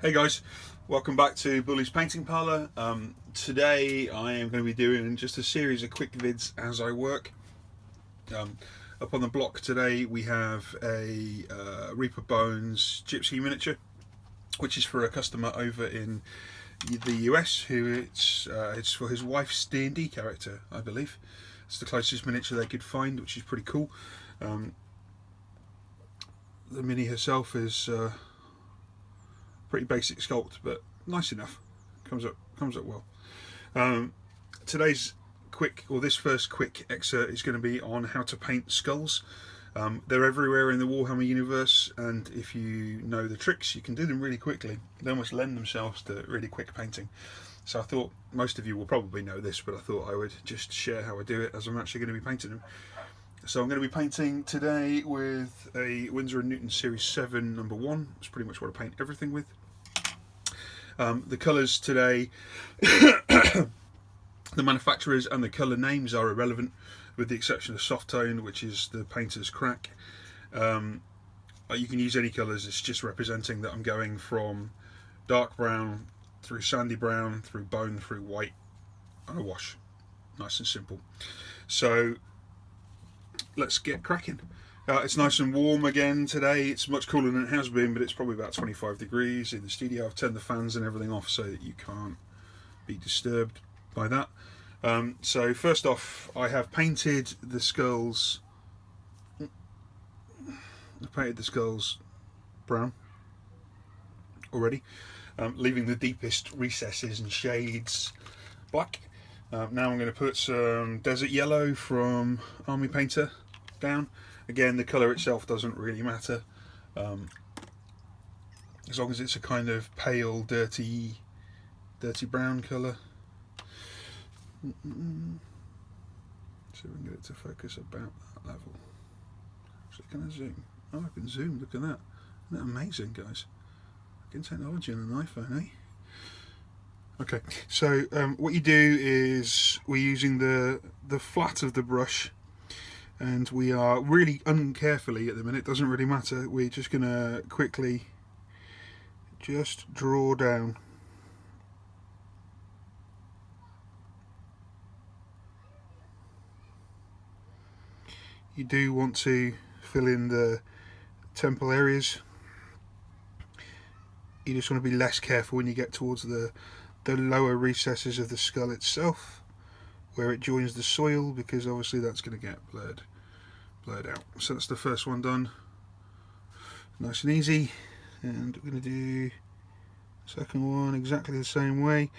Hey guys, welcome back to Bully's Painting Parlour. Today I am going to be doing just a series of quick vids as I work. Up on the block today we have a Reaper Bones Gypsy miniature, which is for a customer over in the US who it's for his wife's D&D character, I believe. It's the closest miniature they could find, which is pretty cool. The mini herself is pretty basic sculpt, but nice enough. Comes up well. Today's this first quick excerpt is going to be on how to paint skulls. They're everywhere in the Warhammer universe, and if you know the tricks, you can do them really quickly. They almost lend themselves to really quick painting. So I thought most of you will probably know this, but I thought I would just share how I do it as I'm actually going to be painting them. So I'm going to be painting today with a Winsor & Newton Series 7 number 1. It's pretty much what I paint everything with. The colours today, the manufacturers and the colour names are irrelevant, with the exception of soft tone, which is the painter's crack. You can use any colours, it's just representing that I'm going from dark brown through sandy brown, through bone, through white, and a wash. Nice and simple. So let's get cracking. It's nice and warm again today. It's much cooler than it has been, but it's probably about 25 degrees in the studio. I've turned the fans and everything off so that you can't be disturbed by that. So first off, I have painted the skulls. I've painted the skulls brown already, leaving the deepest recesses and shades black. Now I'm going to put some desert yellow from Army Painter down. Again, the colour itself doesn't really matter, as long as it's a kind of pale, dirty brown colour. See if we can get it to focus about that level. Actually, can I zoom? Oh, I can zoom. Look at that! Isn't that amazing, guys? Fucking technology on an iPhone, eh? Okay, so what you do is we're using the flat of the brush. And we are really uncarefully at the minute, doesn't really matter, we're just going to quickly just draw down. You do want to fill in the temple areas. You just want to be less careful when you get towards the lower recesses of the skull itself, where it joins the soil, because obviously that's going to get blurred out. So that's the first one done, nice and easy. And we're going to do the second one exactly the same way.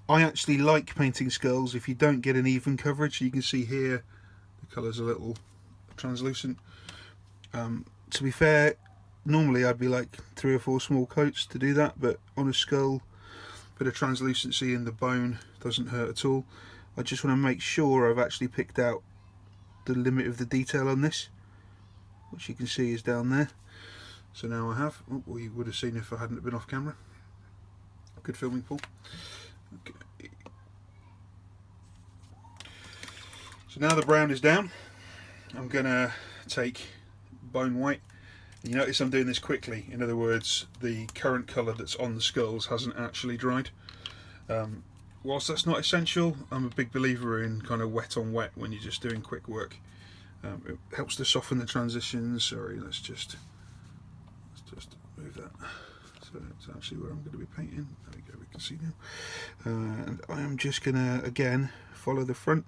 I actually like painting skulls if you don't get an even coverage. You can see here the colour's a little translucent. To be fair, normally I'd be like 3 or 4 small coats to do that, but on a skull, a bit of translucency in the bone doesn't hurt at all. I just want to make sure I've actually picked out the limit of the detail on this, which you can see is down there. So now I have. Well, you would have seen if I hadn't been off camera. Good filming, Paul. Okay. So now the brown is down, I'm gonna take bone white. You notice I'm doing this quickly. In other words, the current colour that's on the skulls hasn't actually dried. Whilst that's not essential, I'm a big believer in kind of wet on wet when you're just doing quick work. It helps to soften the transitions. Sorry, let's just move that. So it's actually where I'm going to be painting. There we go, we can see now. And I am just going to, again, follow the front.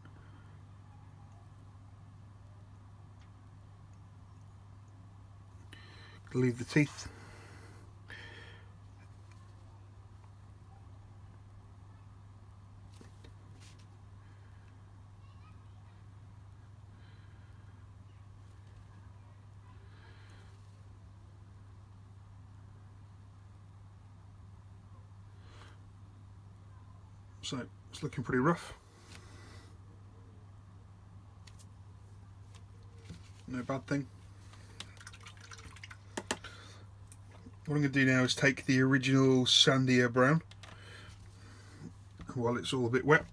Leave the teeth. So it's looking pretty rough. No bad thing. What I'm going to do now is take the original sandier brown, while it's all a bit wet.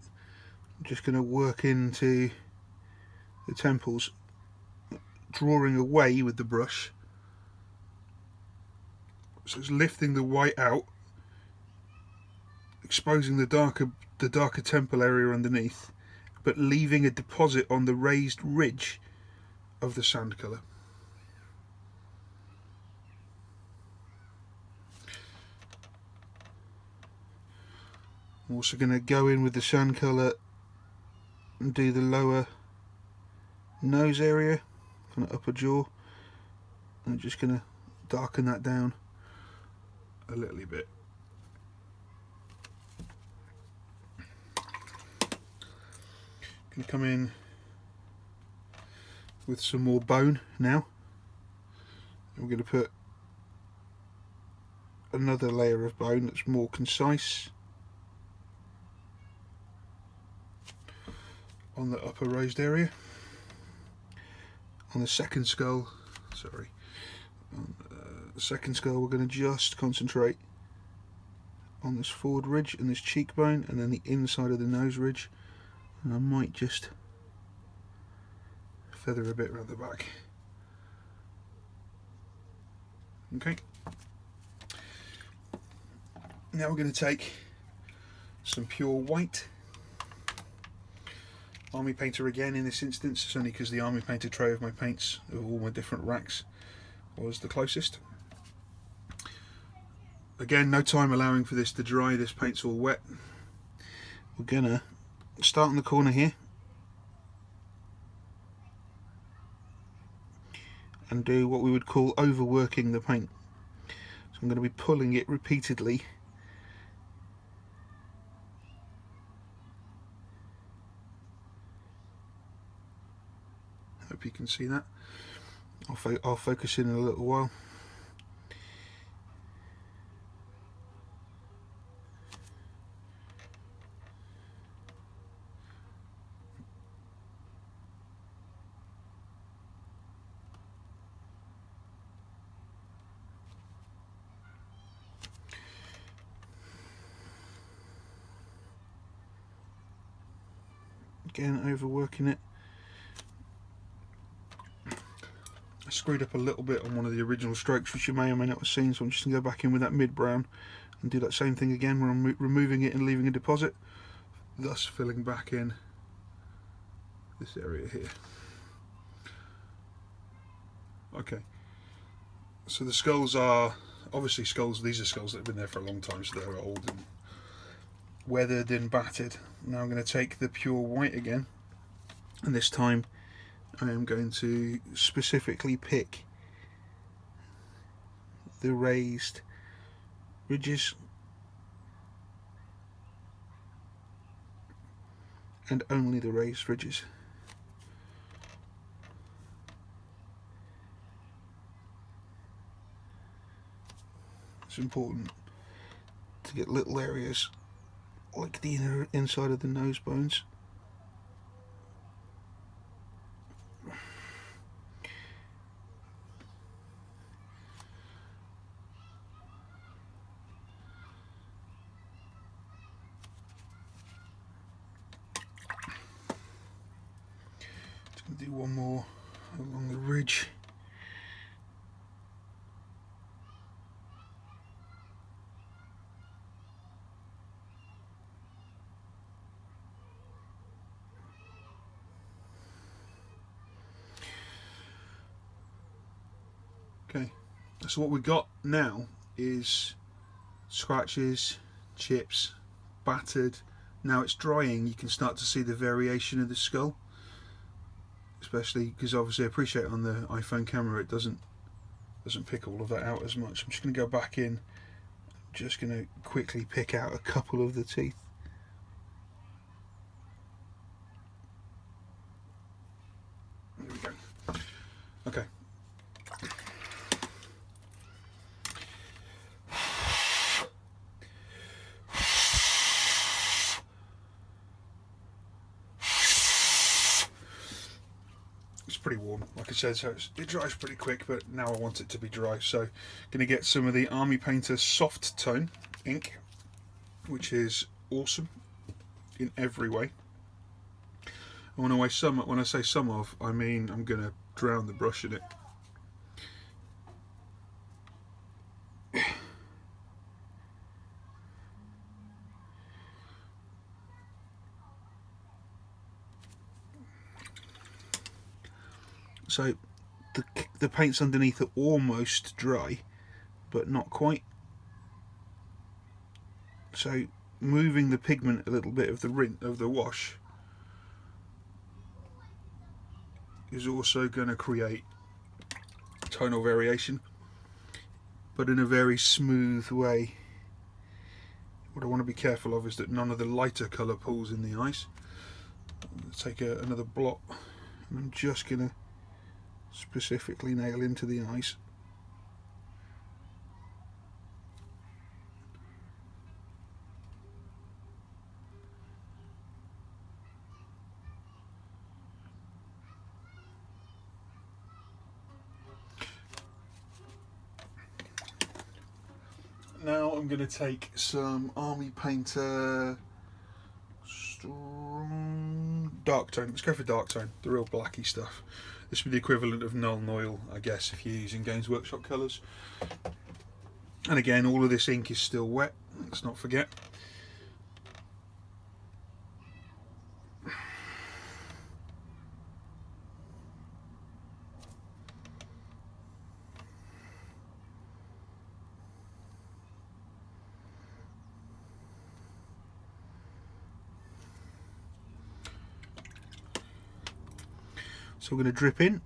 I'm just going to work into the temples, drawing away with the brush. So it's lifting the white out exposing the darker temple area underneath, but leaving a deposit on the raised ridge of the sand colour. I'm also going to go in with the sand colour and do the lower nose area, kind of upper jaw. I'm just going to darken that down a little bit. Going to come in with some more bone now. We're going to put another layer of bone that's more concise on the upper raised area. On the second skull, the second skull, we're going to just concentrate on this forward ridge and this cheekbone, and then the inside of the nose ridge, and I might just feather a bit around the back. Okay, now we're going to take some pure white. Army Painter again in this instance. It's only because the Army Painter tray of my paints of all my different racks was the closest. Again, no time allowing for this to dry, this paint's all wet. We're gonna start in the corner here and do what we would call overworking the paint. So I'm going to be pulling it repeatedly hope you can see that. I'll focus in a little while. Again, overworking it. I screwed up a little bit on one of the original strokes, which you may or may not have seen, so I'm just going to go back in with that mid-brown and do that same thing again where I'm removing it and leaving a deposit, thus filling back in this area here. Okay, so the skulls are obviously skulls, these are skulls that have been there for a long time, so they're old and weathered and battered. Now I'm going to take the pure white again, and this time I am going to specifically pick the raised ridges and only the raised ridges. It's important to get little areas like the inner inside of the nose bones. Just going to do one more along the ridge. Okay, so what we've got now is scratches, chips, battered. Now it's drying, you can start to see the variation of the skull, especially because obviously I appreciate on the iPhone camera it doesn't pick all of that out as much. I'm just going to go back in, just going to quickly pick out a couple of the teeth. There we go. Okay. Pretty warm, like I said, so it dries pretty quick, but now I want it to be dry, so I'm going to get some of the Army Painter soft tone ink, which is awesome in every way. And when I say some of, I mean I'm going to drown the brush in it. So the paints underneath are almost dry, but not quite. So moving the pigment a little bit of the wash is also going to create tonal variation, but in a very smooth way. What I want to be careful of is that none of the lighter colour pulls in the eyes. Take another blot, and I'm just going to specifically nail into the eyes. Now I'm going to take some Army Painter strong dark tone. Let's go for dark tone, the real blacky stuff. This would be the equivalent of Nuln Oil, I guess, if you're using Games Workshop colours. And again, all of this ink is still wet, let's not forget. So we're going to drip in,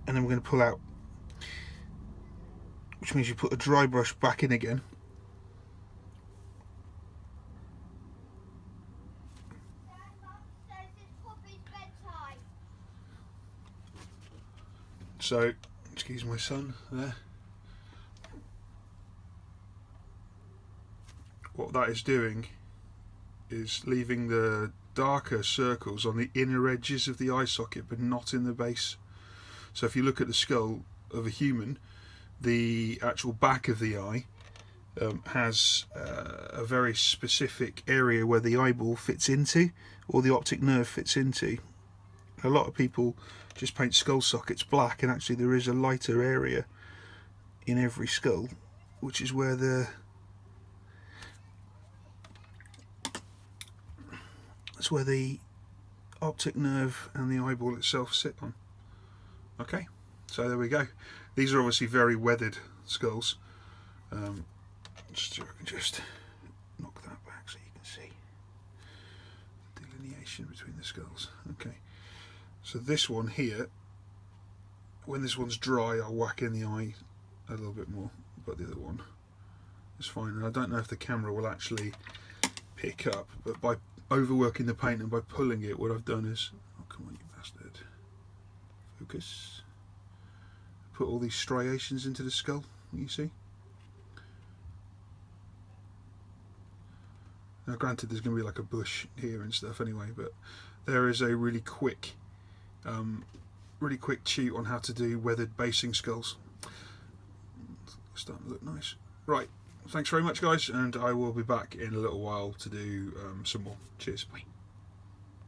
and then we're going to pull out, which means you put a dry brush back in again. So, excuse my son there. What that is doing is leaving the darker circles on the inner edges of the eye socket, but not in the base. So if you look at the skull of a human, the actual back of the eye has a very specific area where the eyeball fits into, or the optic nerve fits into. A lot of people just paint skull sockets black, and actually there is a lighter area in every skull, which is where that's where the optic nerve and the eyeball itself sit on. Okay, so there we go. These are obviously very weathered skulls. Just knock that back so you can see the delineation between the skulls. Okay, so this one here, when this one's dry, I'll whack in the eye a little bit more, but the other one is fine. And I don't know if the camera will actually pick up, but by overworking the paint and by pulling it, what I've done is, oh come on you bastard, focus, put all these striations into the skull, you see. Now granted there's going to be like a bush here and stuff anyway, but there is a really quick cheat on how to do weathered basing skulls. It's starting to look nice. Right, thanks very much guys, and I will be back in a little while to do some more. Cheers. Bye.